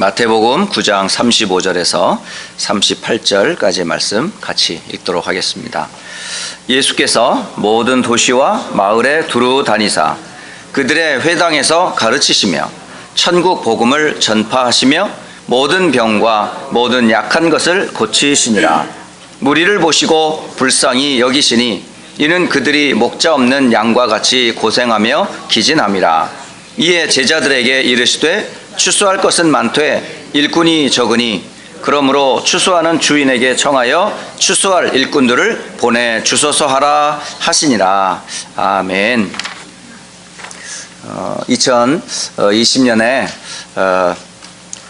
마태복음 9장 35절에서 38절까지의 말씀 같이 읽도록 하겠습니다. 예수께서 모든 도시와 마을에 두루 다니사 그들의 회당에서 가르치시며 천국 복음을 전파하시며 모든 병과 모든 약한 것을 고치시니라. 무리를 보시고 불쌍히 여기시니 이는 그들이 목자 없는 양과 같이 고생하며 기진함이라. 이에 제자들에게 이르시되 추수할 것은 많되 일꾼이 적으니 그러므로 추수하는 주인에게 청하여 추수할 일꾼들을 보내주소서 하라 하시니라. 아멘. 2020년에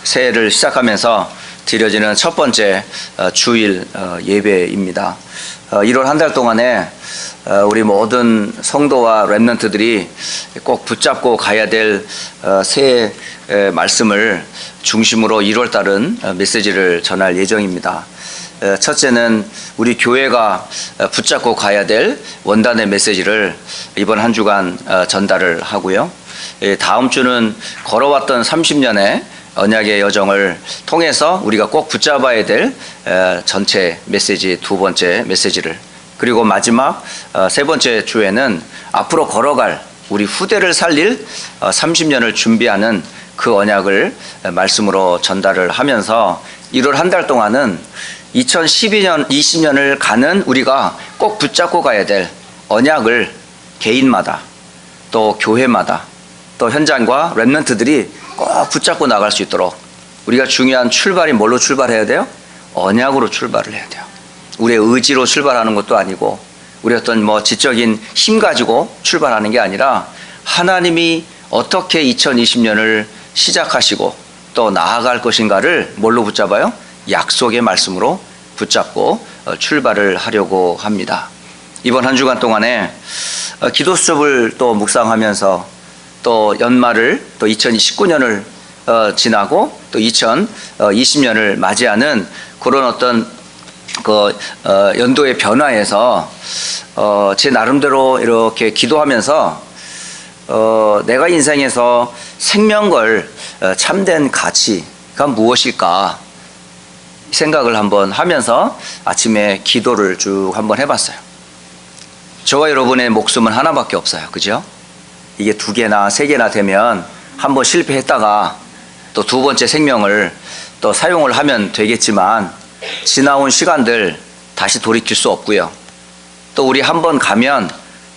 새해를 시작하면서 드려지는 첫 번째 주일 예배입니다. 1월 한 달 동안에 우리 모든 성도와 렘넌트들이 꼭 붙잡고 가야 될 새해 말씀을 중심으로 1월 달은 메시지를 전할 예정입니다. 첫째는 우리 교회가 붙잡고 가야 될 원단의 메시지를 이번 한 주간 전달을 하고요. 다음 주는 걸어왔던 30년의 언약의 여정을 통해서 우리가 꼭 붙잡아야 될 전체 메시지 두 번째 메시지를, 그리고 마지막 세 번째 주에는 앞으로 걸어갈 우리 후대를 살릴 30년을 준비하는 그 언약을 말씀으로 전달을 하면서 1월 한 달 동안은 2012년, 20년을 가는 우리가 꼭 붙잡고 가야 될 언약을 개인마다 또 교회마다 또 현장과 렘넌트들이 꼭 붙잡고 나갈 수 있도록 우리가 중요한 출발이 뭘로 출발해야 돼요? 언약으로 출발을 해야 돼요. 우리의 의지로 출발하는 것도 아니고 우리 어떤 지적인 힘 가지고 출발하는 게 아니라 하나님이 어떻게 2020년을 시작하시고 또 나아갈 것인가를 뭘로 붙잡아요? 약속의 말씀으로 붙잡고 출발을 하려고 합니다. 이번 한 주간 동안에 기도 수첩을 또 묵상하면서 또 연말을 또 2019년을 지나고 또 2020년을 맞이하는 그런 어떤 연도의 변화에서 제 나름대로 이렇게 기도하면서 내가 인생에서 생명걸 참된 가치가 무엇일까 생각을 한번 하면서 아침에 기도를 쭉 한번 해봤어요. 저와 여러분의 목숨은 하나밖에 없어요. 그죠? 이게 2개나 3개나 되면 한번 실패했다가 또 두 번째 생명을 또 사용을 하면 되겠지만 지나온 시간들 다시 돌이킬 수 없고요. 또 우리 한번 가면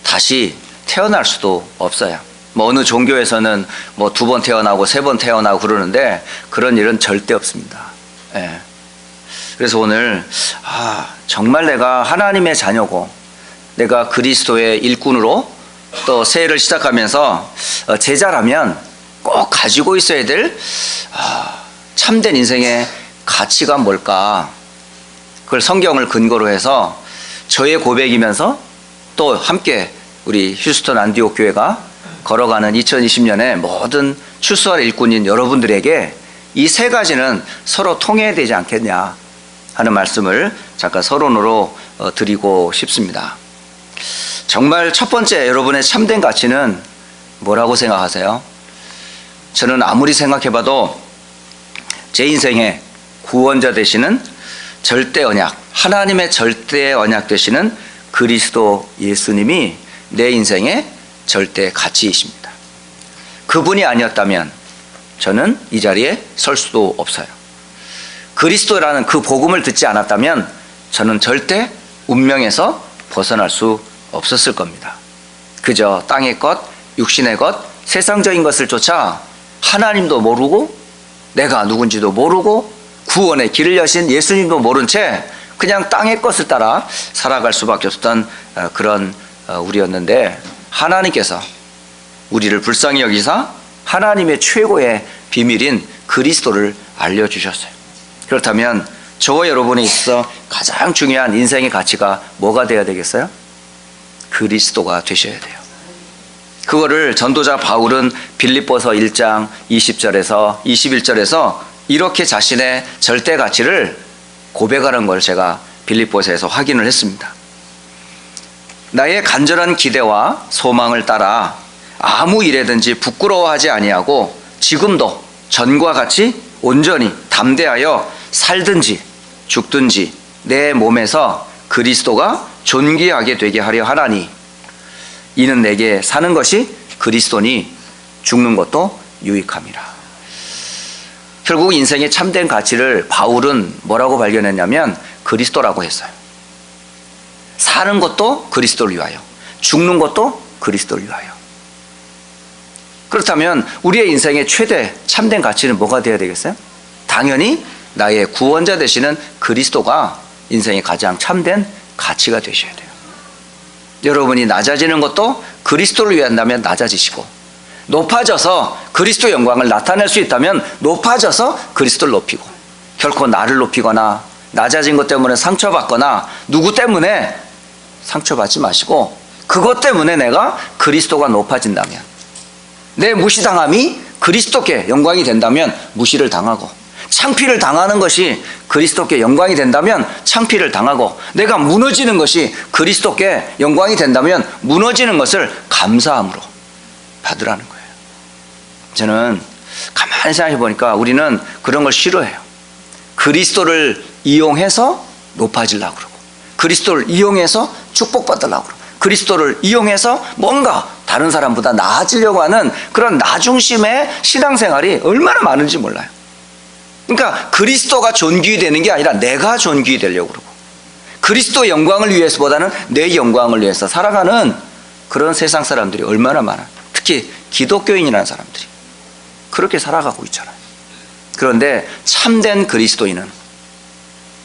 다시 태어날 수도 없어요. 어느 종교에서는 2번 태어나고 3번 태어나고 그러는데 그런 일은 절대 없습니다. 예. 그래서 오늘 정말 내가 하나님의 자녀고 내가 그리스도의 일꾼으로 또 새해를 시작하면서 제자라면 꼭 가지고 있어야 될 참된 인생의 가치가 뭘까? 그걸 성경을 근거로 해서 저의 고백이면서 또 함께 우리 휴스턴 안디옥 교회가 걸어가는 2020년에 모든 추수할 일꾼인 여러분들에게 이 세 가지는 서로 통해야 되지 않겠냐 하는 말씀을 잠깐 서론으로 드리고 싶습니다. 정말 첫 번째 여러분의 참된 가치는 뭐라고 생각하세요? 저는 아무리 생각해봐도 제 인생의 구원자 되시는 절대 언약, 하나님의 절대 언약 되시는 그리스도 예수님이 내 인생의 절대 가치이십니다. 그분이 아니었다면 저는 이 자리에 설 수도 없어요. 그리스도라는 그 복음을 듣지 않았다면 저는 절대 운명에서 벗어날 수 없었을 겁니다. 그저 땅의 것, 육신의 것, 세상적인 것을 쫓아 하나님도 모르고 내가 누군지도 모르고 구원의 길을 여신 예수님도 모른 채 그냥 땅의 것을 따라 살아갈 수밖에 없었던 그런 우리였는데 하나님께서 우리를 불쌍히 여기사 하나님의 최고의 비밀인 그리스도를 알려주셨어요. 그렇다면 저와 여러분에 있어서 가장 중요한 인생의 가치가 뭐가 되어야 되겠어요? 그리스도가 되셔야 돼요. 그거를 전도자 바울은 빌립보서 1장 20절에서 21절에서 이렇게 자신의 절대 가치를 고백하는 걸 제가 빌립보서에서 확인을 했습니다. 나의 간절한 기대와 소망을 따라 아무 일에든지 부끄러워하지 아니하고 지금도 전과 같이 온전히 담대하여 살든지 죽든지 내 몸에서 그리스도가 존귀하게 되게 하려 하나니 이는 내게 사는 것이 그리스도니 죽는 것도 유익함이라. 결국 인생의 참된 가치를 바울은 뭐라고 발견했냐면 그리스도라고 했어요. 사는 것도 그리스도를 위하여, 죽는 것도 그리스도를 위하여. 그렇다면 우리의 인생의 최대 참된 가치는 뭐가 되어야 되겠어요? 당연히 나의 구원자 되시는 그리스도가 인생의 가장 참된 가치가 되셔야 돼요. 여러분이 낮아지는 것도 그리스도를 위한다면 낮아지시고, 높아져서 그리스도 영광을 나타낼 수 있다면 높아져서 그리스도를 높이고, 결코 나를 높이거나 낮아진 것 때문에 상처받거나 누구 때문에 상처받지 마시고, 그것 때문에 내가 그리스도가 높아진다면, 내 무시당함이 그리스도께 영광이 된다면 무시를 당하고, 창피를 당하는 것이 그리스도께 영광이 된다면 창피를 당하고, 내가 무너지는 것이 그리스도께 영광이 된다면 무너지는 것을 감사함으로 받으라는 거예요. 저는 가만히 생각해 보니까 우리는 그런 걸 싫어해요. 그리스도를 이용해서 높아지려고 그러고, 그리스도를 이용해서 축복받으려고 그러고, 그리스도를 이용해서 뭔가 다른 사람보다 나아지려고 하는 그런 나중심의 신앙생활이 얼마나 많은지 몰라요. 그러니까 그리스도가 존귀히 되는 게 아니라 내가 존귀히 되려고 그러고, 그리스도의 영광을 위해서보다는 내 영광을 위해서 살아가는 그런 세상 사람들이 얼마나 많아요. 특히 기독교인이라는 사람들이 그렇게 살아가고 있잖아요. 그런데 참된 그리스도인은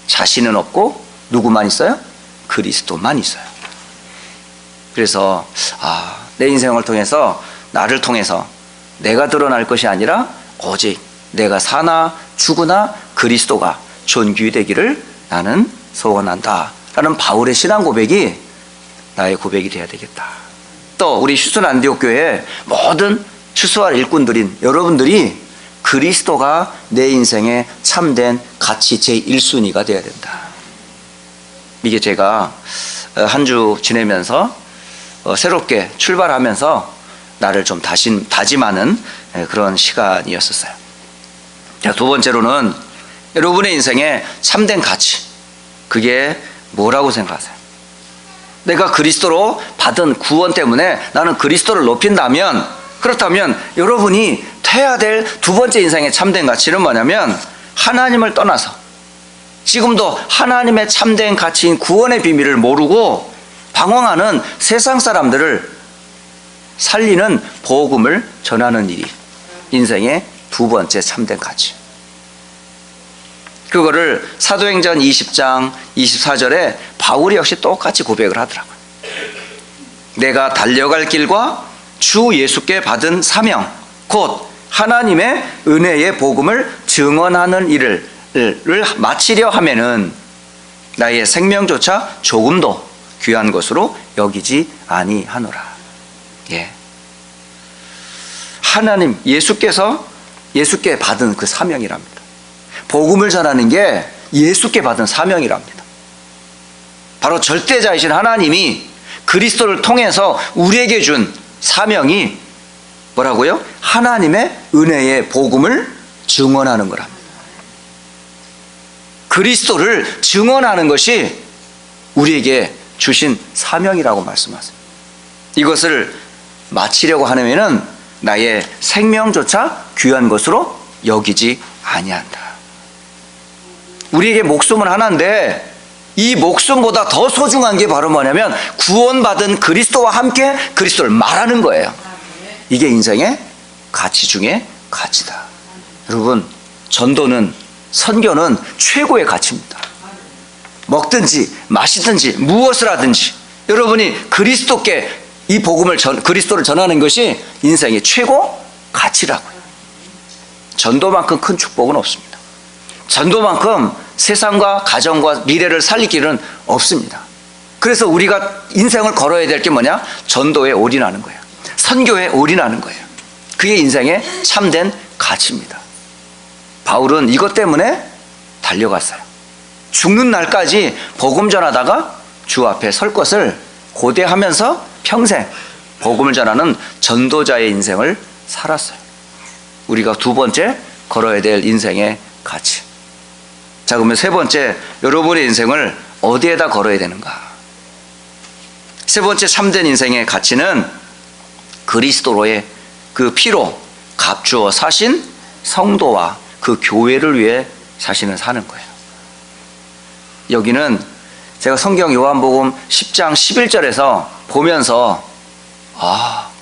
자신은 없고 누구만 있어요? 그리스도만 있어요. 그래서 내 인생을 통해서, 나를 통해서 내가 드러날 것이 아니라 오직 내가 사나 죽으나 그리스도가 존귀되기를 나는 소원한다 라는 바울의 신앙 고백이 나의 고백이 되어야 되겠다. 또 우리 휴슨 안디옥 교회 모든 추수할 일꾼들인 여러분들이 그리스도가 내 인생의 참된 가치 제1순위가 되어야 된다. 이게 제가 한 주 지내면서 새롭게 출발하면서 나를 좀 다짐하는 그런 시간이었었어요. 두 번째로는 여러분의 인생의 참된 가치, 그게 뭐라고 생각하세요? 내가 그리스도로 받은 구원 때문에 나는 그리스도를 높인다면, 그렇다면 여러분이 해야 될 두 번째 인생의 참된 가치는 뭐냐면, 하나님을 떠나서 지금도 하나님의 참된 가치인 구원의 비밀을 모르고 방황하는 세상 사람들을 살리는 복음을 전하는 일이 인생의 두 번째 참된 가치. 그거를 사도행전 20장 24절에 바울이 역시 똑같이 고백을 하더라고요. 내가 달려갈 길과 주 예수께 받은 사명, 곧 하나님의 은혜의 복음을 증언하는 일을 마치려 하면은 나의 생명조차 조금도 귀한 것으로 여기지 아니하노라. 예. 하나님, 예수께 받은 그 사명이랍니다. 복음을 전하는 게 예수께 받은 사명이랍니다. 바로 절대자이신 하나님이 그리스도를 통해서 우리에게 준 사명이 뭐라고요? 하나님의 은혜의 복음을 증언하는 거랍니다. 그리스도를 증언하는 것이 우리에게 주신 사명이라고 말씀하세요. 이것을 마치려고 하려면 나의 생명조차 귀한 것으로 여기지 아니한다. 우리에게 목숨은 하나인데 이 목숨보다 더 소중한 게 바로 뭐냐면 구원받은 그리스도와 함께 그리스도를 말하는 거예요. 이게 인생의 가치 중에 가치다. 여러분, 전도는, 선교는 최고의 가치입니다. 먹든지 마시든지 무엇을 하든지 여러분이 그리스도께 이 복음을 그리스도를 전하는 것이 인생의 최고 가치라고요. 전도만큼 큰 축복은 없습니다. 전도만큼 세상과 가정과 미래를 살릴 길은 없습니다. 그래서 우리가 인생을 걸어야 될 게 뭐냐? 전도에 올인하는 거예요. 선교에 올인하는 거예요. 그게 인생의 참된 가치입니다. 바울은 이것 때문에 달려갔어요. 죽는 날까지 복음 전하다가 주 앞에 설 것을 고대하면서 평생 복음을 전하는 전도자의 인생을 살았어요. 우리가 두 번째 걸어야 될 인생의 가치. 자, 그러면 세 번째, 여러분의 인생을 어디에다 걸어야 되는가? 세 번째 참된 인생의 가치는 그리스도로의 그 피로 값주어 사신 성도와 그 교회를 위해 자신을 사는 거예요. 여기는 제가 성경 요한복음 10장 11절에서 보면서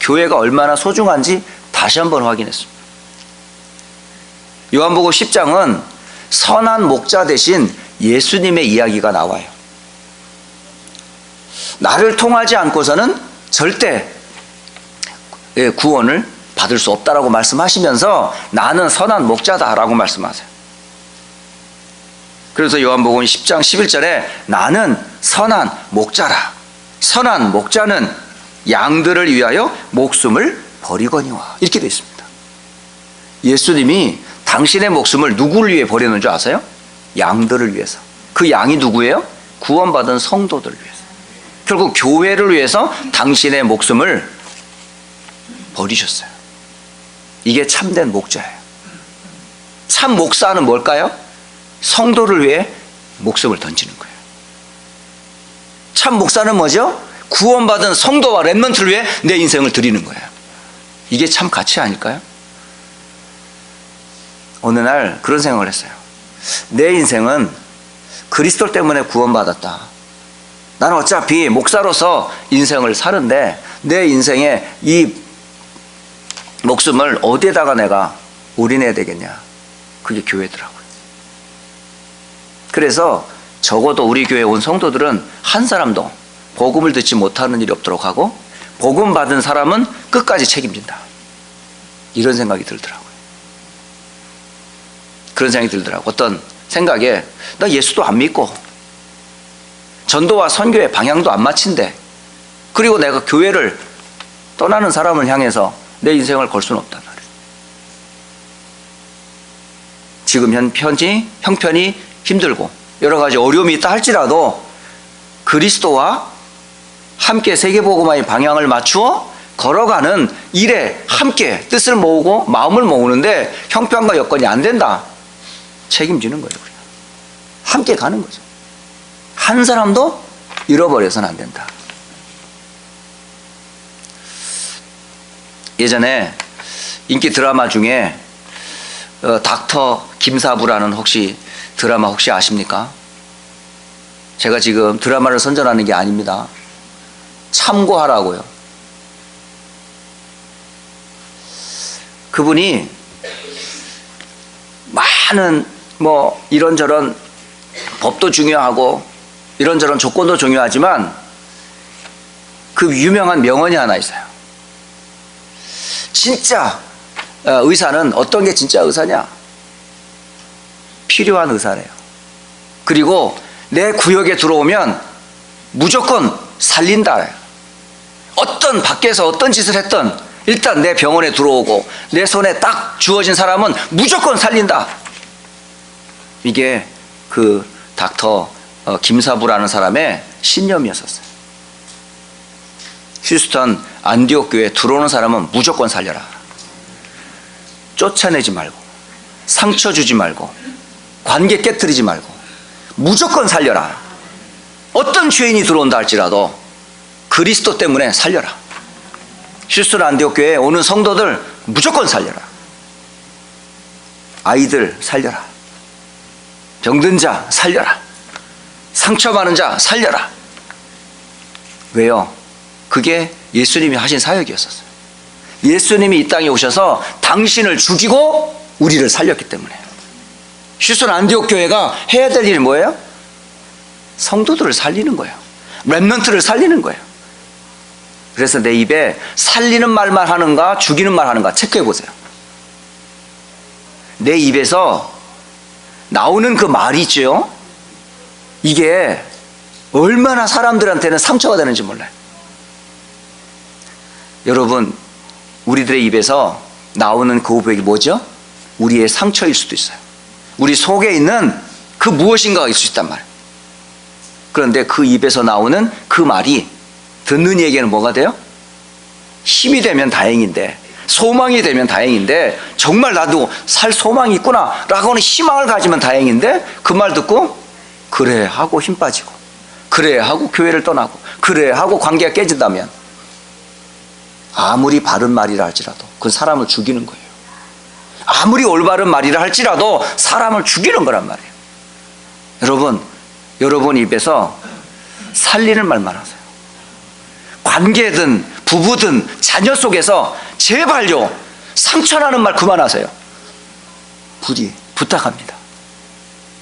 교회가 얼마나 소중한지 다시 한번 확인했습니다. 요한복음 10장은 선한 목자 대신 예수님의 이야기가 나와요. 나를 통하지 않고서는 절대 구원을 받을 수 없다라고 말씀하시면서 나는 선한 목자다라고 말씀하세요. 그래서 요한복음 10장 11절에 나는 선한 목자라. 선한 목자는 양들을 위하여 목숨을 버리거니와 이렇게 되어 있습니다. 예수님이 당신의 목숨을 누구를 위해 버리는 줄 아세요? 양들을 위해서. 그 양이 누구예요? 구원받은 성도들을 위해서. 결국 교회를 위해서 당신의 목숨을 버리셨어요. 이게 참된 목자예요. 참 목사는 뭘까요? 성도를 위해 목숨을 던지는 거예요. 참 목사는 뭐죠? 구원받은 성도와 렘넌트를 위해 내 인생을 드리는 거예요. 이게 참 가치 아닐까요? 어느 날 그런 생각을 했어요. 내 인생은 그리스도 때문에 구원받았다. 나는 어차피 목사로서 인생을 사는데 내 인생의 이 목숨을 어디에다가 내가 올인해야 되겠냐? 그게 교회더라고요. 그래서 적어도 우리 교회에 온 성도들은 한 사람도 복음을 듣지 못하는 일이 없도록 하고 복음 받은 사람은 끝까지 책임진다. 이런 생각이 들더라고요. 그런 생각이 들더라고요. 어떤 생각에 나 예수도 안 믿고 전도와 선교의 방향도 안 맞춘데 그리고 내가 교회를 떠나는 사람을 향해서 내 인생을 걸 수는 없단 말이에요. 지금 형편이 힘들고 여러 가지 어려움이 있다 할지라도 그리스도와 함께 세계복음화의 방향을 맞추어 걸어가는 일에 함께 뜻을 모으고 마음을 모으는데 형편과 여건이 안 된다. 책임지는 거예요. 그냥. 함께 가는 거죠. 한 사람도 잃어버려서는 안 된다. 예전에 인기 드라마 중에 닥터 김사부라는 드라마 혹시 아십니까? 제가 지금 드라마를 선전하는 게 아닙니다. 참고하라고요. 그분이 많은 이런저런 법도 중요하고 이런저런 조건도 중요하지만 그 유명한 명언이 하나 있어요. 진짜 의사는 어떤 게 진짜 의사냐? 필요한 의사래요. 그리고 내 구역에 들어오면 무조건 살린다. 밖에서 어떤 짓을 했든 일단 내 병원에 들어오고 내 손에 딱 주어진 사람은 무조건 살린다. 이게 그 닥터 김사부라는 사람의 신념이었었어요. 휴스턴 안디옥 교회에 들어오는 사람은 무조건 살려라. 쫓아내지 말고 상처 주지 말고 관계 깨뜨리지 말고 무조건 살려라. 어떤 죄인이 들어온다 할지라도 그리스도 때문에 살려라. 휴스턴 안디옥 교회에 오는 성도들 무조건 살려라. 아이들 살려라. 병든 자 살려라. 상처받은 자 살려라. 왜요? 그게 예수님이 하신 사역이었었어요. 예수님이 이 땅에 오셔서 당신을 죽이고 우리를 살렸기 때문에. 휴스턴 안디옥 교회가 해야 될 일이 뭐예요? 성도들을 살리는 거예요. 렘넌트를 살리는 거예요. 그래서 내 입에 살리는 말만 하는가 죽이는 말 하는가 체크해 보세요. 내 입에서 나오는 그 말이 있죠. 이게 얼마나 사람들한테는 상처가 되는지 몰라요. 여러분, 우리들의 입에서 나오는 그 고백이 뭐죠? 우리의 상처일 수도 있어요. 우리 속에 있는 그 무엇인가가 있을 수 있단 말이에요. 그런데 그 입에서 나오는 그 말이 듣는 이에게는 뭐가 돼요? 힘이 되면 다행인데 소망이 되면 다행인데, 정말 나도 살 소망이 있구나 라고는 희망을 가지면 다행인데, 그 말 듣고 그래 하고 힘 빠지고, 그래 하고 교회를 떠나고, 그래 하고 관계가 깨진다면 아무리 바른 말이라 할지라도 그건 사람을 죽이는 거예요. 아무리 올바른 말이라 할지라도 사람을 죽이는 거란 말이에요. 여러분 입에서 살리는 말만 하세요. 관계든 부부든 자녀 속에서 제발요, 상처나는 말 그만하세요. 부탁합니다.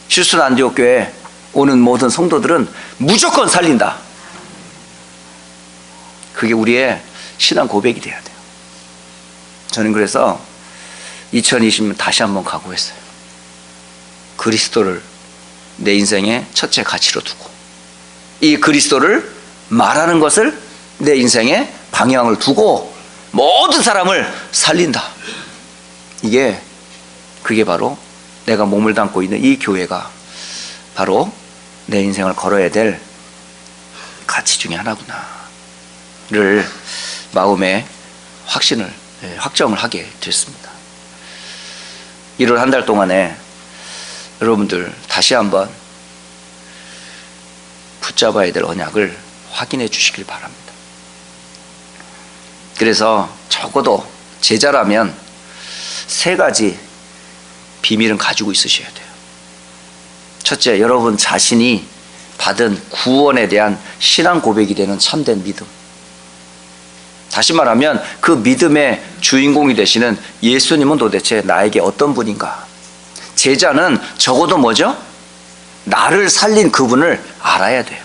휴스턴 안디옥 교회 오는 모든 성도들은 무조건 살린다. 그게 우리의 신앙 고백이 돼야 돼요. 저는 그래서 2020년 다시 한번 각오했어요. 그리스도를 내 인생의 첫째 가치로 두고, 이 그리스도를 말하는 것을 내 인생의 방향을 두고 모든 사람을 살린다. 그게 바로 내가 몸을 담고 있는 이 교회가 바로 내 인생을 걸어야 될 가치 중에 하나구나를 마음에 확정을 하게 됐습니다. 1월 한 달 동안에 여러분들 다시 한번 붙잡아야 될 언약을 확인해 주시길 바랍니다. 그래서 적어도 제자라면 3가지 비밀은 가지고 있으셔야 돼요. 첫째, 여러분 자신이 받은 구원에 대한 신앙 고백이 되는 참된 믿음. 다시 말하면 그 믿음의 주인공이 되시는 예수님은 도대체 나에게 어떤 분인가? 제자는 적어도 뭐죠? 나를 살린 그분을 알아야 돼요.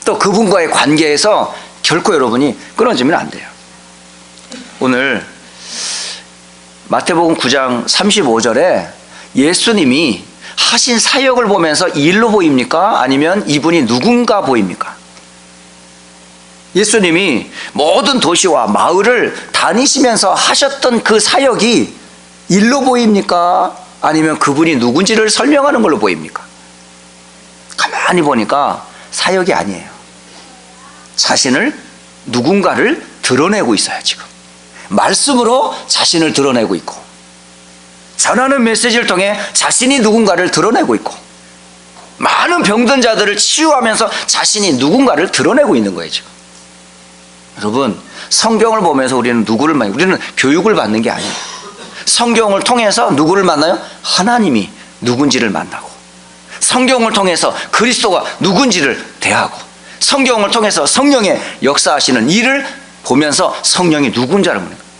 또 그분과의 관계에서 결코 여러분이 끊어지면 안 돼요. 오늘 마태복음 9장 35절에 예수님이 하신 사역을 보면서 일로 보입니까? 아니면 이분이 누군가 보입니까? 예수님이 모든 도시와 마을을 다니시면서 하셨던 그 사역이 일로 보입니까? 아니면 그분이 누군지를 설명하는 걸로 보입니까? 가만히 보니까 사역이 아니에요. 자신을, 누군가를 드러내고 있어요. 지금 말씀으로 자신을 드러내고 있고, 전하는 메시지를 통해 자신이 누군가를 드러내고 있고, 많은 병든 자들을 치유하면서 자신이 누군가를 드러내고 있는 거예요. 지금 여러분, 성경을 보면서 우리는 누구를 만나요? 우리는 교육을 받는 게 아니에요. 성경을 통해서 누구를 만나요? 하나님이 누군지를 만나고, 성경을 통해서 그리스도가 누군지를 대하고, 성경을 통해서 성령의 역사하시는 일을 보면서 성령이 누군지 알아보는 거예요.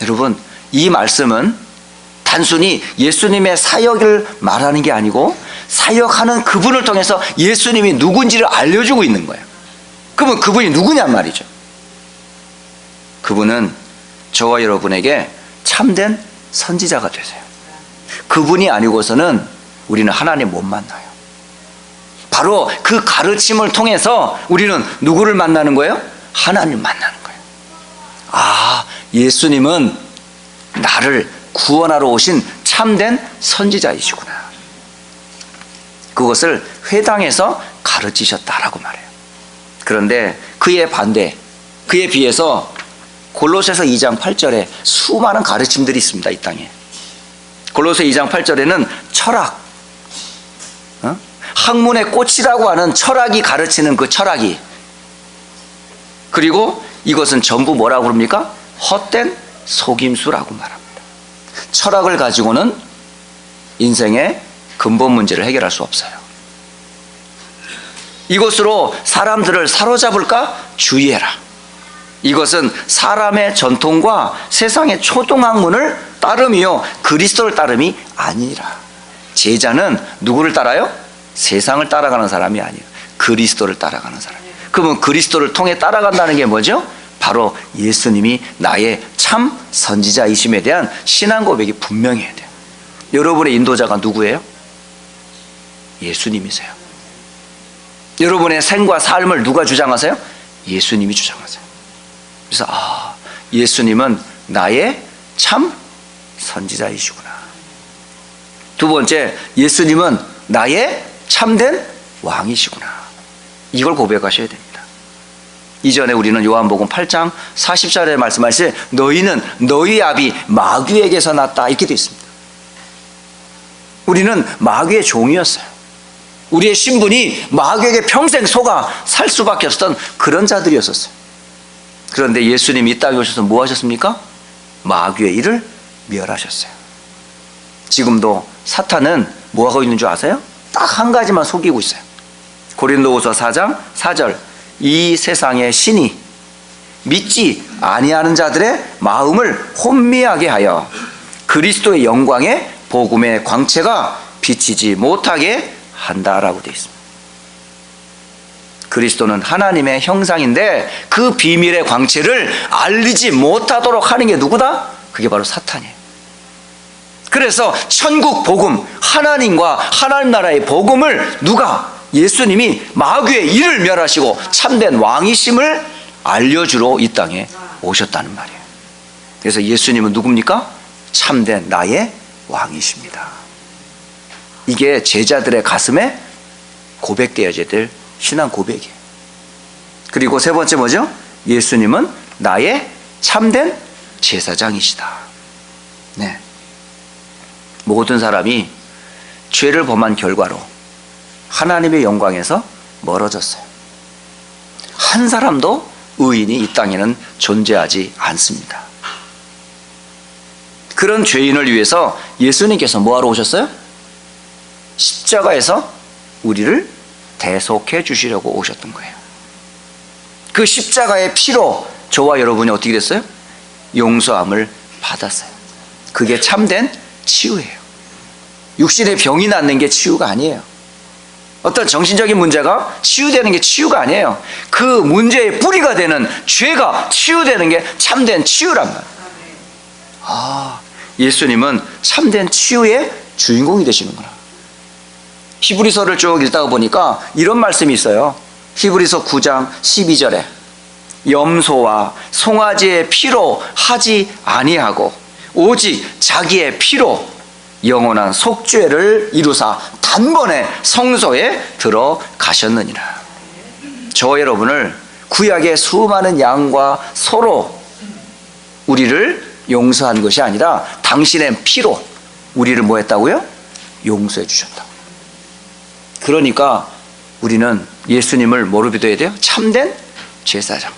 여러분, 이 말씀은 단순히 예수님의 사역을 말하는 게 아니고 사역하는 그분을 통해서 예수님이 누군지를 알려주고 있는 거예요. 그러면 그분이 누구냔 말이죠. 그분은 저와 여러분에게 참된 선지자가 되세요. 그분이 아니고서는 우리는 하나님 못 만나요. 바로 그 가르침을 통해서 우리는 누구를 만나는 거예요? 하나님 만나는 거예요. 아, 예수님은 나를 구원하러 오신 참된 선지자이시구나. 그것을 회당에서 가르치셨다라고 말해요. 그런데 그에 반대, 그에 비해서 골로새서 2장 8절에 수많은 가르침들이 있습니다. 이 땅에. 골로새 2장 8절에는 철학, 학문의 꽃이라고 하는 철학이 가르치는 그 철학이, 그리고 이것은 전부 뭐라고 그럽니까? 헛된 속임수라고 말합니다. 철학을 가지고는 인생의 근본 문제를 해결할 수 없어요. 이것으로 사람들을 사로잡을까? 주의해라. 이것은 사람의 전통과 세상의 초등학문을 따름이요 그리스도를 따름이 아니라. 제자는 누구를 따라요? 세상을 따라가는 사람이 아니에요. 그리스도를 따라가는 사람이에요. 그러면 그리스도를 통해 따라간다는 게 뭐죠? 바로 예수님이 나의 참 선지자이심에 대한 신앙 고백이 분명해야 돼요. 여러분의 인도자가 누구예요? 예수님이세요. 여러분의 생과 삶을 누가 주장하세요? 예수님이 주장하세요. 그래서 예수님은 나의 참 선지자이시구나. 두 번째, 예수님은 나의 참된 왕이시구나. 이걸 고백하셔야 됩니다. 이전에 우리는 요한복음 8장 40절에 말씀하실 너희는 너희 아비 마귀에게서 났다 이렇게 되어 있습니다. 우리는 마귀의 종이었어요. 우리의 신분이 마귀에게 평생 속아 살 수밖에 없었던 그런 자들이었었어요. 그런데 예수님이 이 땅에 오셔서 뭐 하셨습니까? 마귀의 일을 멸하셨어요. 지금도 사탄은 뭐 하고 있는 줄 아세요? 딱 한 가지만 속이고 있어요. 고린도후서 4장 4절 이 세상의 신이 믿지 아니하는 자들의 마음을 혼미하게 하여 그리스도의 영광의 복음의 광채가 비치지 못하게 한다라고 되어 있습니다. 그리스도는 하나님의 형상인데 그 비밀의 광채를 알리지 못하도록 하는 게 누구다? 그게 바로 사탄이에요. 그래서 천국 복음, 하나님과 하나님 나라의 복음을 누가? 예수님이 마귀의 일을 멸하시고 참된 왕이심을 알려주러 이 땅에 오셨다는 말이에요. 그래서 예수님은 누굽니까? 참된 나의 왕이십니다. 이게 제자들의 가슴에 고백되어야 될 신앙 고백이에요. 그리고 세 번째 뭐죠? 예수님은 나의 참된 제사장이시다. 네. 모든 사람이 죄를 범한 결과로 하나님의 영광에서 멀어졌어요. 한 사람도 의인이 이 땅에는 존재하지 않습니다. 그런 죄인을 위해서 예수님께서 뭐하러 오셨어요? 십자가에서 우리를 대속해 주시려고 오셨던 거예요. 그 십자가의 피로 저와 여러분이 어떻게 됐어요? 용서함을 받았어요. 그게 참된 치유예요. 육신의 병이 낫는 게 치유가 아니에요. 어떤 정신적인 문제가 치유되는 게 치유가 아니에요. 그 문제의 뿌리가 되는 죄가 치유되는 게 참된 치유란 말이에요. 예수님은 참된 치유의 주인공이 되시는구나. 히브리서를 쭉 읽다가 보니까 이런 말씀이 있어요. 히브리서 9장 12절에 염소와 송아지의 피로 하지 아니하고 오직 자기의 피로 영원한 속죄를 이루사 단번에 성소에 들어가셨느니라. 저 여러분을 구약의 수많은 양과 소로 우리를 용서한 것이 아니라 당신의 피로 우리를 뭐 했다고요? 용서해 주셨다고. 그러니까 우리는 예수님을 뭐로 믿어야 돼요? 참된 제사장.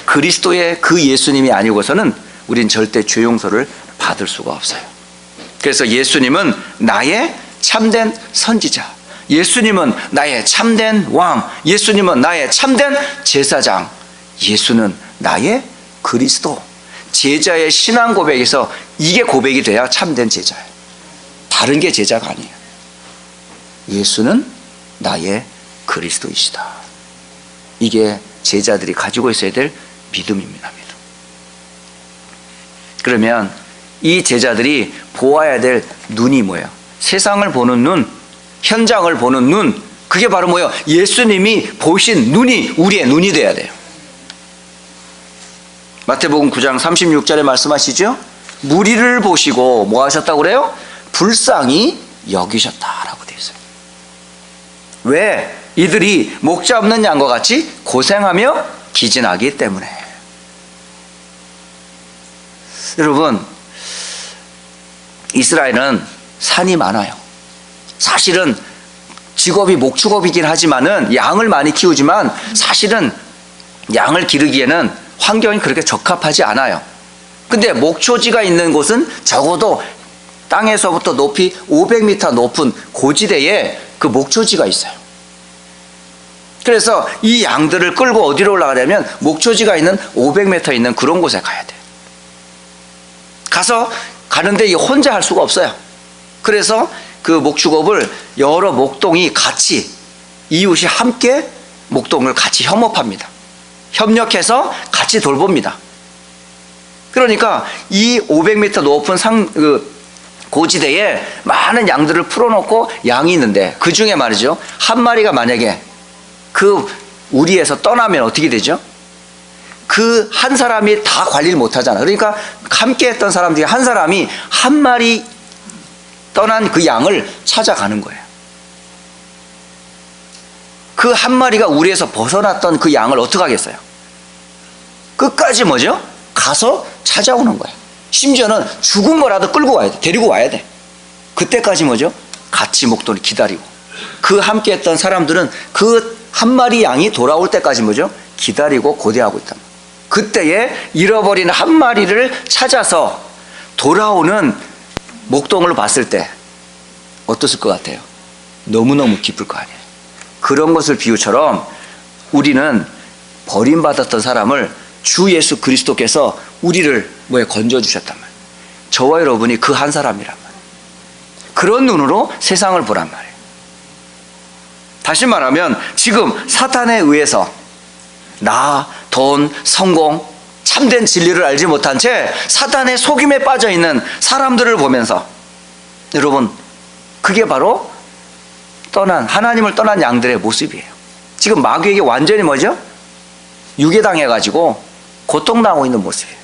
그리스도의 그 예수님이 아니고서는 우린 절대 죄 용서를 받을 수가 없어요. 그래서 예수님은 나의 참된 선지자, 예수님은 나의 참된 왕, 예수님은 나의 참된 제사장, 예수는 나의 그리스도. 제자의 신앙 고백에서 이게 고백이 돼야 참된 제자예요. 다른 게 제자가 아니에요. 예수는 나의 그리스도이시다. 이게 제자들이 가지고 있어야 될 믿음입니다. 믿음. 그러면 이 제자들이 보아야 될 눈이 뭐예요? 세상을 보는 눈, 현장을 보는 눈, 그게 바로 뭐예요? 예수님이 보신 눈이 우리의 눈이 돼야 돼요. 마태복음 9장 36절에 말씀하시죠? 무리를 보시고 뭐 하셨다고 그래요? 불쌍히 여기셨다라고 되어 있어요. 왜? 이들이 목자 없는 양과 같이 고생하며 기진하기 때문에. 여러분, 이스라엘은 산이 많아요. 사실은 직업이 목축업이긴 하지만은 양을 많이 키우지만 사실은 양을 기르기에는 환경이 그렇게 적합하지 않아요. 근데 목초지가 있는 곳은 적어도 땅에서부터 높이 500m 높은 고지대에 그 목초지가 있어요. 그래서 이 양들을 끌고 어디로 올라가려면 목초지가 있는 500m 있는 그런 곳에 가야 돼요. 가는데 혼자 할 수가 없어요. 그래서 그 목축업을 여러 목동이 같이, 이웃이 함께 목동을 같이 협업합니다. 협력해서 같이 돌봅니다. 그러니까 이 500m 높은 고지대에 많은 양들을 풀어놓고 양이 있는데 그 중에 말이죠, 한 마리가 만약에 그 우리에서 떠나면 어떻게 되죠? 그 한 사람이 다 관리를 못하잖아. 그러니까 함께 했던 사람 중에 한 사람이 한 마리 떠난 그 양을 찾아가는 거예요. 그 한 마리가 우리에서 벗어났던 그 양을 어떻게 하겠어요? 끝까지 뭐죠? 가서 찾아오는 거야. 심지어는 죽은 거라도 끌고 와야 돼. 데리고 와야 돼. 그때까지 뭐죠? 같이 목돈을 기다리고, 그 함께 했던 사람들은 그 한 마리 양이 돌아올 때까지 뭐죠? 기다리고 고대하고 있단 말이에요. 그때에 잃어버린 한 마리를 찾아서 돌아오는 목동을 봤을 때 어떻을 것 같아요? 너무너무 기쁠 거 아니에요. 그런 것을 비유처럼 우리는 버림받았던 사람을 주 예수 그리스도께서 우리를 건져주셨단 말이에요. 저와 여러분이 그 한 사람이란 말이에요. 그런 눈으로 세상을 보란 말이에요. 다시 말하면 지금 사탄에 의해서 나, 돈, 성공, 참된 진리를 알지 못한 채 사탄의 속임에 빠져있는 사람들을 보면서, 여러분, 그게 바로 하나님을 떠난 양들의 모습이에요. 지금 마귀에게 완전히 뭐죠? 유괴당해가지고 고통당하고 있는 모습이에요.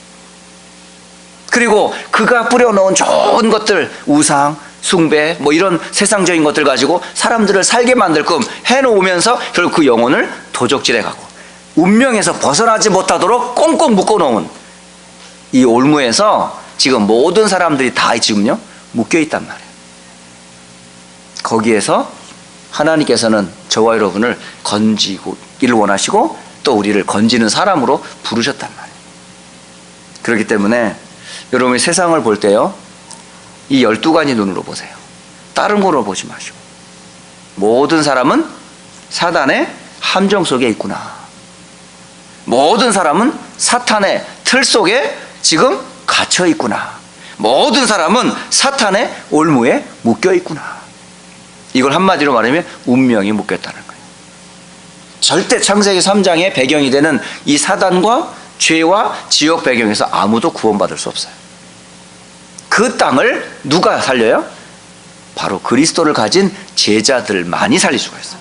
그리고 그가 뿌려놓은 좋은 것들, 우상, 숭배, 이런 세상적인 것들 가지고 사람들을 살게 만들끔 해놓으면서 결국 그 영혼을 도적질해 가고 운명에서 벗어나지 못하도록 꽁꽁 묶어놓은 이 올무에서 지금 모든 사람들이 다 지금요 묶여있단 말이에요. 거기에서 하나님께서는 저와 여러분을 건지기를 원하시고 또 우리를 건지는 사람으로 부르셨단 말이에요. 그렇기 때문에 여러분이 세상을 볼 때요, 이 12가지 눈으로 보세요. 다른 거로 보지 마시고. 모든 사람은 사단의 함정 속에 있구나. 모든 사람은 사탄의 틀 속에 지금 갇혀 있구나. 모든 사람은 사탄의 올무에 묶여 있구나. 이걸 한마디로 말하면 운명이 묶였다는 거예요. 절대 창세기 3장의 배경이 되는 이 사단과 죄와 지옥 배경에서 아무도 구원받을 수 없어요. 그 땅을 누가 살려요? 바로 그리스도를 가진 제자들만이 살릴 수가 있어요.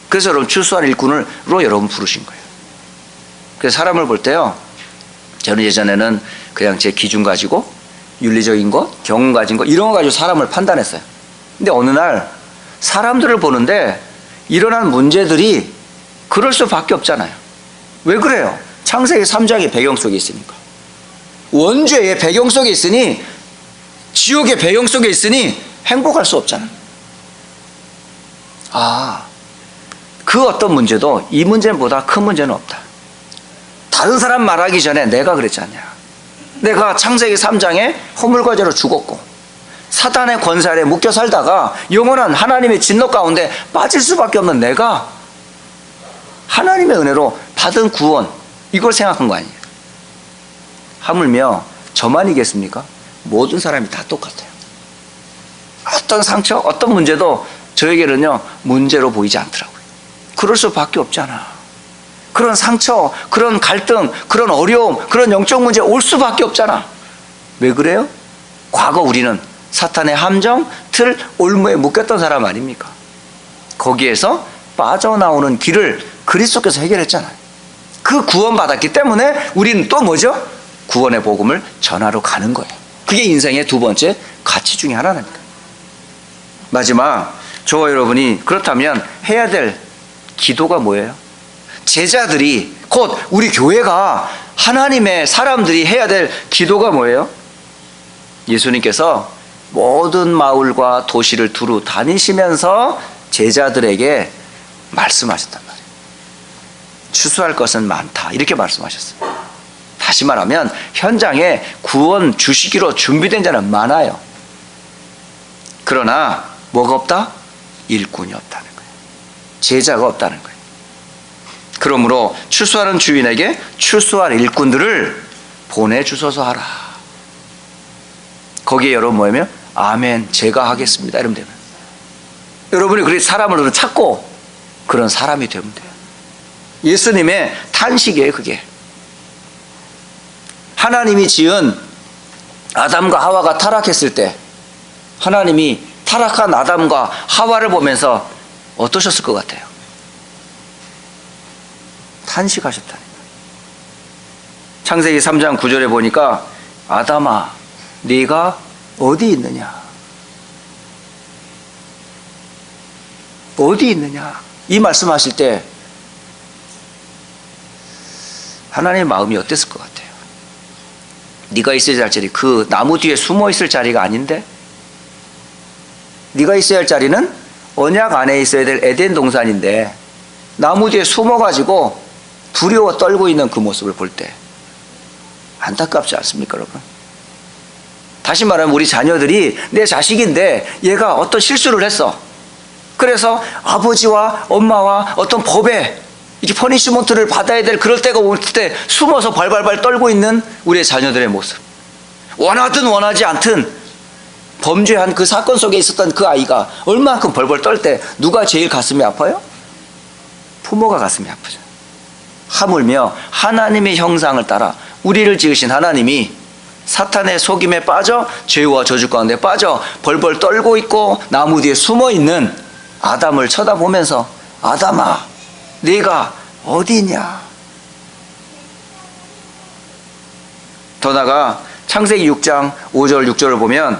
그래서 여러분 추수한 일꾼으로 여러분 부르신 거예요. 그래서 사람을 볼 때요, 저는 예전에는 그냥 제 기준 가지고 윤리적인 것, 경험 가진 것 이런 거 가지고 사람을 판단했어요. 근데 어느 날 사람들을 보는데 일어난 문제들이 그럴 수밖에 없잖아요. 왜 그래요? 창세기 3장의 배경 속에 있으니까. 원죄의 배경 속에 있으니, 지옥의 배경 속에 있으니 행복할 수 없잖아. 그 어떤 문제도 이 문제보다 큰 문제는 없다. 다른 사람 말하기 전에 내가 그랬지 않냐. 내가 창세기 3장에 허물과제로 죽었고 사탄의 권세 아래 묶여 살다가 영원한 하나님의 진노 가운데 빠질 수밖에 없는 내가 하나님의 은혜로 받은 구원, 이걸 생각한 거 아니에요. 하물며 저만이겠습니까? 모든 사람이 다 똑같아요. 어떤 상처, 어떤 문제도 저에게는요 문제로 보이지 않더라고요. 그럴 수밖에 없잖아. 그런 상처, 그런 갈등, 그런 어려움, 그런 영적 문제 올 수밖에 없잖아. 왜 그래요? 과거 우리는 사탄의 함정, 틀, 올무에 묶였던 사람 아닙니까? 거기에서 빠져나오는 길을 그리스도께서 해결했잖아요. 그 구원받았기 때문에 우리는 또 뭐죠? 구원의 복음을 전하러 가는 거예요. 그게 인생의 두 번째 가치 중에 하나입니다. 마지막, 저와 여러분이 그렇다면 해야 될 기도가 뭐예요? 제자들이, 곧 우리 교회가, 하나님의 사람들이 해야 될 기도가 뭐예요? 예수님께서 모든 마을과 도시를 두루 다니시면서 제자들에게 말씀하셨단 말이에요. 추수할 것은 많다, 이렇게 말씀하셨어요. 다시 말하면 현장에 구원 주시기로 준비된 자는 많아요. 그러나 뭐가 없다? 일꾼이 없다는 거예요. 제자가 없다는 거예요. 그러므로 추수하는 주인에게 추수할 일꾼들을 보내주소서 하라. 거기에 여러분 뭐냐면 아멘, 제가 하겠습니다, 이러면 되면, 여러분이 그렇게 사람을 찾고 그런 사람이 되면 돼요. 예수님의 탄식이에요. 그게 하나님이 지은 아담과 하와가 타락했을 때 하나님이 타락한 아담과 하와를 보면서 어떠셨을 것 같아요? 탄식하셨다니까. 창세기 3장 9절에 보니까 아담아, 네가 어디 있느냐? 어디 있느냐? 이 말씀하실 때 하나님의 마음이 어땠을 것 같아요? 네가 있어야 할 자리, 그 나무 뒤에 숨어 있을 자리가 아닌데, 네가 있어야 할 자리는 언약 안에 있어야 될 에덴 동산인데 나무 뒤에 숨어가지고 두려워 떨고 있는 그 모습을 볼 때 안타깝지 않습니까, 여러분? 다시 말하면 우리 자녀들이 내 자식인데 얘가 어떤 실수를 했어. 그래서 아버지와 엄마와 어떤 법에 이렇게 퍼니시먼트를 받아야 될 그럴 때가 올 때 숨어서 발발발 떨고 있는 우리의 자녀들의 모습. 원하든 원하지 않든 범죄한 그 사건 속에 있었던 그 아이가 얼마만큼 벌벌 떨 때 누가 제일 가슴이 아파요? 부모가 가슴이 아프죠. 하물며 하나님의 형상을 따라 우리를 지으신 하나님이 사탄의 속임에 빠져 죄와 저주 가운데 빠져 벌벌 떨고 있고 나무 뒤에 숨어 있는 아담을 쳐다보면서 아담아, 네가 어디 있냐? 더 나아가 창세기 6장 5절 6절을 보면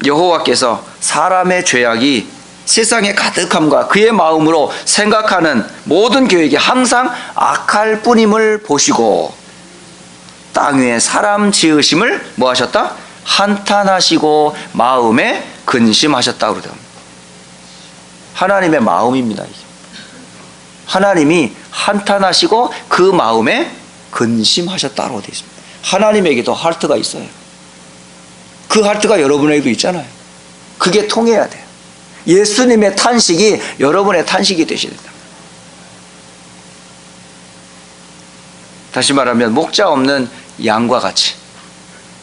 여호와께서 사람의 죄악이 세상에 가득함과 그의 마음으로 생각하는 모든 계획이 항상 악할 뿐임을 보시고 땅 위에 사람 지으심을 뭐 하셨다? 한탄하시고 마음에 근심하셨다 그러더라고요. 하나님의 마음입니다. 이게. 하나님이 한탄하시고 그 마음에 근심하셨다고 되어 있습니다. 하나님에게도 하트가 있어요. 그 하트가 여러분에게도 있잖아요. 그게 통해야 돼요. 예수님의 탄식이 여러분의 탄식이 되셔야 된다. 다시 말하면 목자 없는 양과 같이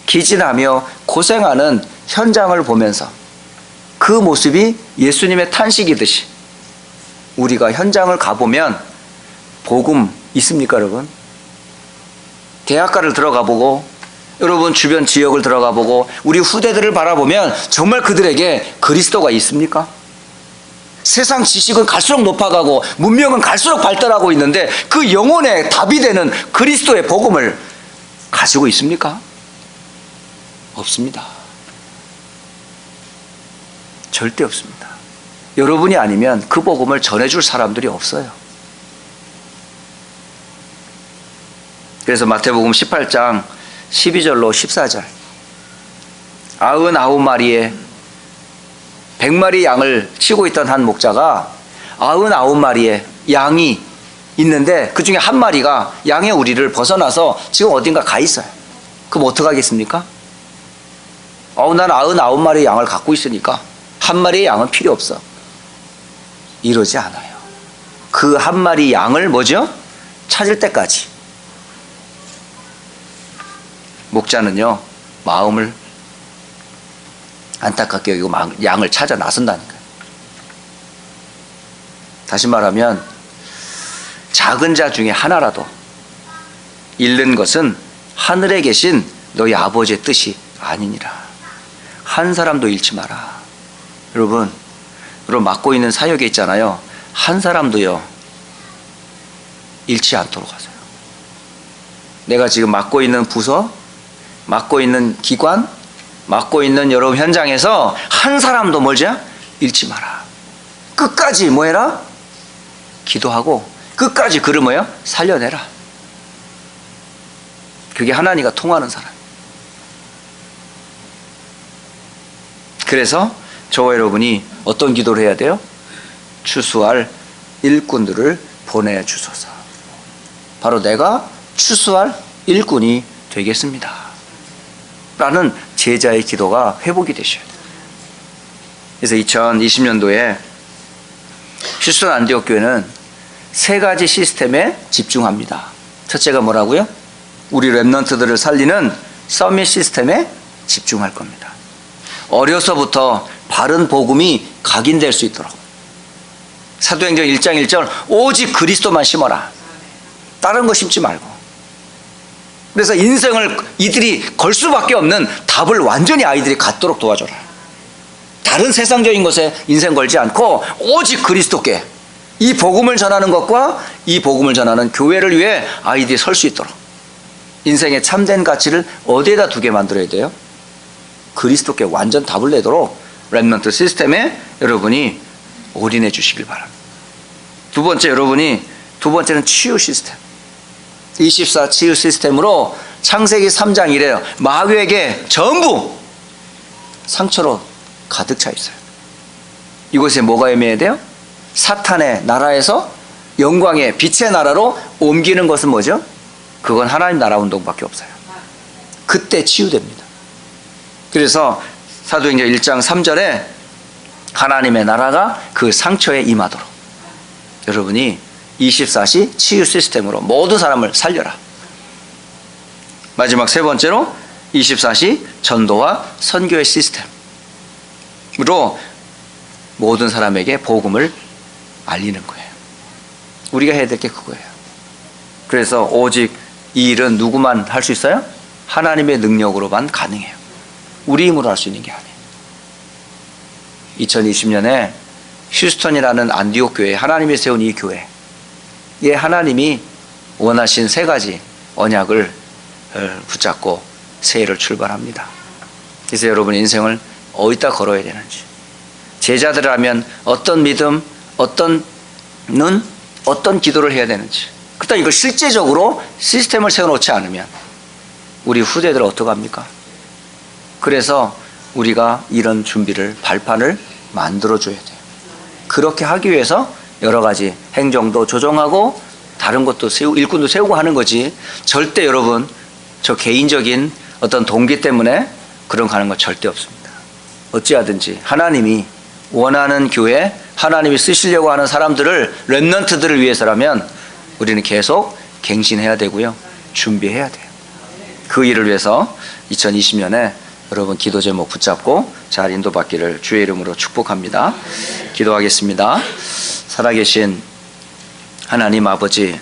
기진하며 고생하는 현장을 보면서 그 모습이 예수님의 탄식이듯이 우리가 현장을 가보면 복음 있습니까, 여러분? 대학가를 들어가 보고 여러분 주변 지역을 들어가 보고 우리 후대들을 바라보면 정말 그들에게 그리스도가 있습니까? 세상 지식은 갈수록 높아가고 문명은 갈수록 발달하고 있는데 그 영혼의 답이 되는 그리스도의 복음을 가지고 있습니까? 없습니다. 절대 없습니다. 여러분이 아니면 그 복음을 전해줄 사람들이 없어요. 그래서 마태복음 18장 12절로 14절 99마리의 100마리 양을 치고 있던 한 목자가 99마리의 양이 있는데 그 중에 한 마리가 양의 우리를 벗어나서 지금 어딘가 가 있어요. 그럼 어떡하겠습니까? 난 99마리의 양을 갖고 있으니까 한 마리의 양은 필요 없어. 이러지 않아요. 그 한 마리 양을 뭐죠? 찾을 때까지 목자는요 마음을 안타깝게 여기고 양을 찾아 나선다니까요. 다시 말하면 작은 자 중에 하나라도 잃는 것은 하늘에 계신 너희 아버지의 뜻이 아니니라. 한 사람도 잃지 마라. 여러분 맡고 있는 사역에 있잖아요. 한 사람도요 잃지 않도록 하세요. 내가 지금 맡고 있는 부서, 맡고 있는 기관, 맡고 있는 여러분 현장에서 한 사람도 뭐죠? 잃지 마라. 끝까지 뭐 해라? 기도하고 끝까지 그를 뭐요? 살려내라. 그게 하나님과 통하는 사람. 그래서 저와 여러분이 어떤 기도를 해야 돼요? 추수할 일꾼들을 보내주소서. 바로 내가 추수할 일꾼이 되겠습니다. 라는 제자의 기도가 회복이 되셔야 돼요. 그래서 2020년도에 휴스턴 안디옥 교회는 세 가지 시스템에 집중합니다. 첫째가 뭐라고요? 우리 랩넌트들을 살리는 서밋 시스템에 집중할 겁니다. 어려서부터 바른 복음이 각인될 수 있도록 사도행전 1장 1절 오직 그리스도만 심어라. 다른 거 심지 말고. 그래서 인생을 이들이 걸 수밖에 없는 답을 완전히 아이들이 갖도록 도와줘라. 다른 세상적인 것에 인생 걸지 않고 오직 그리스도께 이 복음을 전하는 것과 이 복음을 전하는 교회를 위해 아이들이 설 수 있도록 인생의 참된 가치를 어디에다 두게 만들어야 돼요? 그리스도께 완전 답을 내도록 렘넌트 시스템에 여러분이 올인해 주시길 바랍니다. 두 번째는 치유 시스템. 24 치유 시스템으로 창세기 3장 이래요. 마귀에게 전부 상처로 가득 차 있어요. 이곳에 뭐가 애매해야 돼요? 사탄의 나라에서 영광의 빛의 나라로 옮기는 것은 뭐죠? 그건 하나님 나라 운동밖에 없어요. 그때 치유됩니다. 그래서 사도행전 1장 3절에 하나님의 나라가 그 상처에 임하도록 여러분이 24시 치유 시스템으로 모든 사람을 살려라. 마지막 세 번째로 24시 전도와 선교의 시스템으로 모든 사람에게 복음을 알리는 거예요. 우리가 해야 될 게 그거예요. 그래서 오직 이 일은 누구만 할 수 있어요? 하나님의 능력으로만 가능해요. 우리 힘으로 할 수 있는 게 아니에요. 2020년에 휴스턴이라는 안디옥 교회, 하나님이 세운 이 교회에 하나님이 원하신 세 가지 언약을 붙잡고 새해를 출발합니다. 그래서 여러분 인생을 어디다 걸어야 되는지, 제자들이라면 어떤 믿음, 어떤 눈, 어떤 기도를 해야 되는지, 그다음 이걸 실제적으로 시스템을 세워놓지 않으면 우리 후대들 어떡합니까? 그래서 우리가 이런 준비를, 발판을 만들어줘야 돼요. 그렇게 하기 위해서 여러 가지 행정도 조정하고 다른 것도 세우고 일꾼도 세우고 하는 거지, 절대 여러분 저 개인적인 어떤 동기 때문에 그런 거 하는 거 절대 없습니다. 어찌하든지 하나님이 원하는 교회, 하나님이 쓰시려고 하는 사람들을, 렘넌트들을 위해서라면 우리는 계속 갱신해야 되고요, 준비해야 돼요. 그 일을 위해서 2020년에 여러분 기도 제목 붙잡고 잘 인도받기를 주의 이름으로 축복합니다. 기도하겠습니다. 살아계신 하나님 아버지,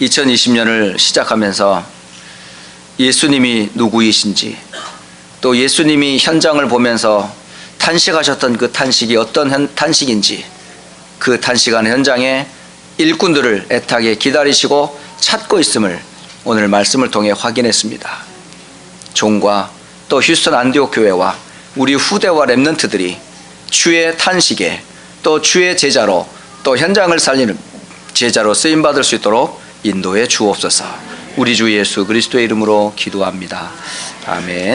2020년을 시작하면서 예수님이 누구이신지, 또 예수님이 현장을 보면서 탄식하셨던 그 탄식이 어떤 탄식인지, 그 탄식하는 현장에 일꾼들을 애타게 기다리시고 찾고 있음을 오늘 말씀을 통해 확인했습니다. 종과 또 휴스턴 안디옥 교회와 우리 후대와 렘넌트들이 주의 탄식에, 또 주의 제자로, 또 현장을 살리는 제자로 쓰임받을 수 있도록 인도해 주옵소서. 우리 주 예수 그리스도의 이름으로 기도합니다. 아멘.